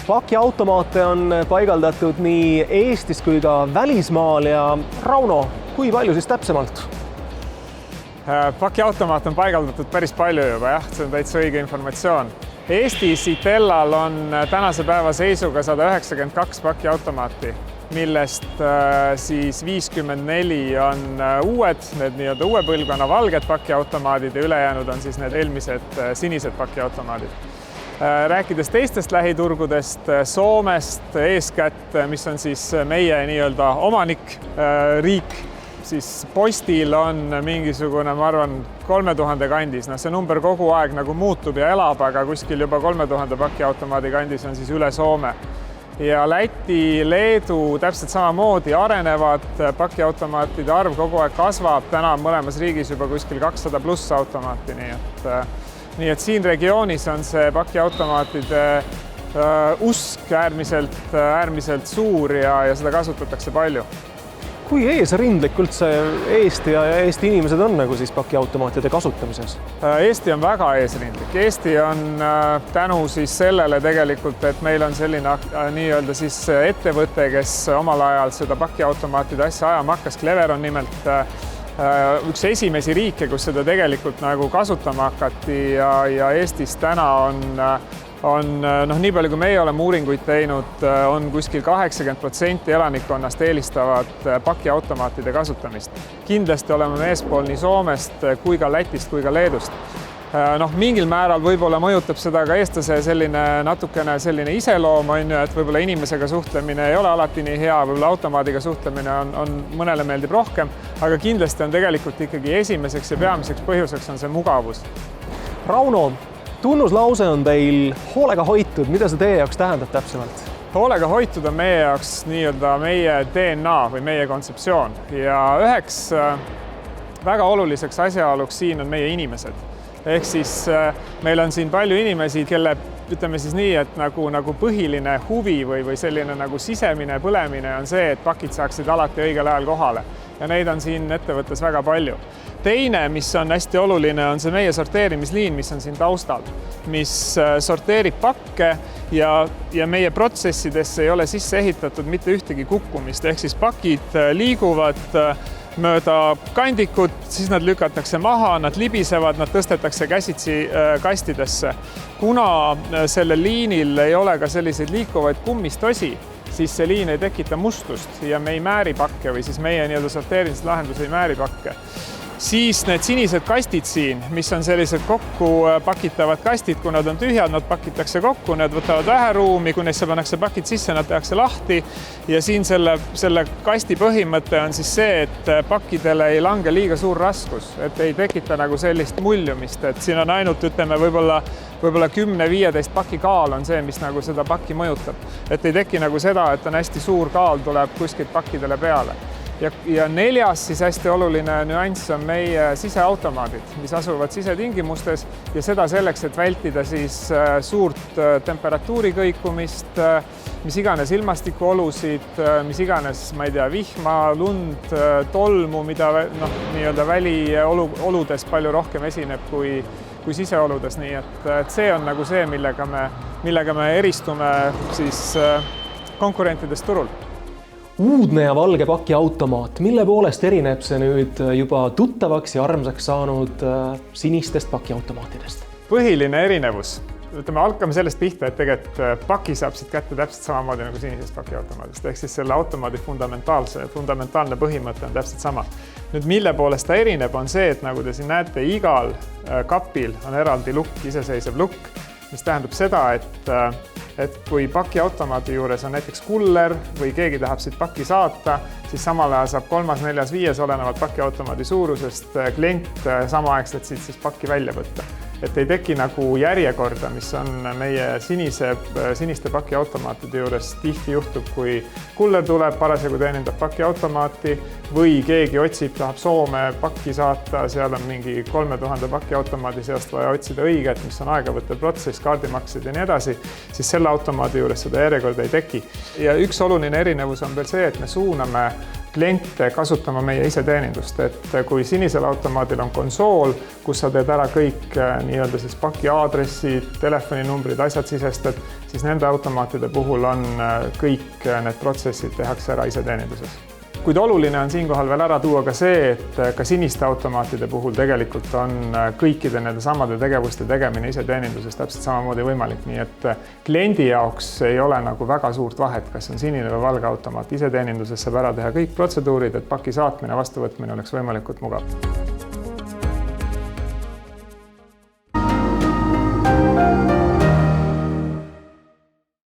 Pakiautomaate on paigaldatud nii Eestis kui ka välismaal ja Rauno, kui palju siis täpsemalt? Pakiautomaat on paigaldatud päris palju juba, jah, see on täitsa õige informatsioon. Eestis Itellal on tänase päeva seisuga 192 pakiautomaati, millest siis 54 on uued, need nii-öelda uue põlvkonna valged pakiautomaadid ja ülejäänud on siis need eelmised sinised pakiautomaadid. Rääkides teistest lähiturgudest, Soomest eeskätt, mis on siis meie nii-öelda omanik riik, siis Postil on mingisugune, ma arvan, 3000 kandis. See number kogu aeg nagu muutub ja elab, aga kuskil juba 3000 pakiautomaadi kandis on siis üle Soome. Ja Läti, Leedu täpselt samamoodi arenevad, pakiautomaatide arv kogu aeg kasvab, täna on mõlemas riigis juba kuskil 200 pluss automaati, nii et siin regioonis on see pakiautomaatide usk äärmiselt suur ja seda kasutatakse palju. Kui eesrindlik üldse Eesti ja Eesti inimesed on nagu siis pakiautomaatide kasutamises? Eesti on väga eesrindlik. Eesti on tänu siis sellele tegelikult, et meil on selline nii-öelda siis ettevõte, kes omal ajal seda pakiautomaatide asja ajama hakkas. Clever on nimelt üks esimesi riike, kus seda tegelikult nagu kasutama hakati ja Eestis täna on nii palju, kui meie oleme uuringuid teinud, on kuskil 80% elanikkonnast eelistavad pakiautomaatide kasutamist. Kindlasti oleme eespool nii Soomest kui ka Lätist kui ka Leedust. Mingil määral võib-olla mõjutab seda ka eestlase natukene selline iseloom, et võib-olla inimesega suhtlemine ei ole alati nii hea, võib-olla automaadiga suhtlemine on mõnele meeldib rohkem, aga kindlasti on tegelikult ikkagi esimeseks ja peamiseks põhjuseks on see mugavus. Rauno, tunnuslause on teil hoolega hoitud, mida see teie jaoks tähendab täpsemalt? Hoolega hoitud on meie jaoks nii-öelda meie DNA või meie kontseptsioon ja üheks väga oluliseks asjaoluks siin on meie inimesed. Ehk siis meil on siin palju inimesi, kelle ütleme siis nii, et nagu põhiline huvi või selline nagu sisemine põlemine on see, et pakid saaksid alati õigel ajal kohale ja neid on siin ettevõttes väga palju. Teine, mis on hästi oluline, on see meie sorteerimisliin, mis on siin taustal, mis sorteerib pakke ja meie protsessidesse ei ole sisse ehitatud mitte ühtegi kukkumist, ehk siis pakid liiguvad mööda kandikut, siis nad lükatakse maha, nad libisevad, nad tõstetakse käsitsi kastidesse. Kuna sellel liinil ei ole ka selliseid liikuvaid kummistosi, siis see liin ei tekita mustust ja me ei määri pakke või siis meie nii-öelda sorteerimislahendus ei määri pakke. Siis need sinised kastid siin, mis on sellised kokku pakitavad kastid, kui nad on tühjad, nad pakitakse kokku, need võtavad vähe ruumi, kui neisse pannakse pakid sisse, nad tehakse lahti ja siin selle kasti põhimõte on siis see, et pakkidele ei lange liiga suur raskus, et ei tekita nagu sellist muljumist, et siin on ainult, ütleme, võib-olla 10-15 paki kaal on see, mis nagu seda pakki mõjutab, et ei teki nagu seda, et on hästi suur kaal tuleb kuskilt pakkidele peale. Ja neljas siis hästi oluline nüanss on meie siseautomaadid, mis asuvad sisetingimustes ja seda selleks, et vältida siis suurt temperatuuri kõikumist, mis iganes ilmastikuolusid, mis iganes, ma ei tea, vihma, lund, tolmu, mida nii-öelda välioludes palju rohkem esineb kui siseoludes, nii et see on nagu see, millega me eristume siis konkurentidest turul. Uudne ja valge pakiautomaat, mille poolest erineb see nüüd juba tuttavaks ja armsaks saanud sinistest pakiautomaatidest? Põhiline erinevus. Hakkame sellest pihta, et tegelikult paki saab siit kätte täpselt samamoodi nagu sinisest pakiautomaadist. Ehk siis selle automaadi fundamentaalne põhimõte on täpselt sama. Nüüd mille poolest ta erineb on see, et nagu te siin näete, igal kapil on eraldi lukk, iseseisev lukk, mis tähendab seda, et kui pakiautomaadi juures on näiteks kuller või keegi tahab siit pakki saata, siis samal ajal saab 3., 4., 5. olenevalt pakiautomaadi suurusest klient samaaegselt siit siis pakki välja võtta. Et ei teki nagu järjekorda, mis on meie siniste pakiautomaatide juures tihti juhtub, kui kuller tuleb, parasjagu teenindab pakiautomaati või keegi otsib, tahab Soome pakki saata, seal on mingi 3000 pakiautomaadi seast vaja otsida õiget, mis on aegavõttev protsess, kaardimaksed ja nii edasi, siis selle automaadi juures seda järjekorda ei teki. Ja üks oluline erinevus on veel see, et me suuname kliente kasutama meie iseteenindust, et kui sinisel automaadil on konsool, kus sa teed ära kõik nii-öelda siis paki aadressid, telefoninumbrid, asjad sisestad, siis nende automaatide puhul on kõik need protsessid tehakse ära iseteeninduses. Kuid oluline on siinkohal veel ära tuua ka see, et ka siniste automaatide puhul tegelikult on kõikide nende samade tegevuste tegemine iseteeninduses täpselt samamoodi võimalik, nii et kliendi jaoks ei ole nagu väga suurt vahet, kas on sinine või valge automaat. Iseteeninduses saab ära teha kõik protseduurid, et paki saatmine, vastuvõtmine oleks võimalikult mugav.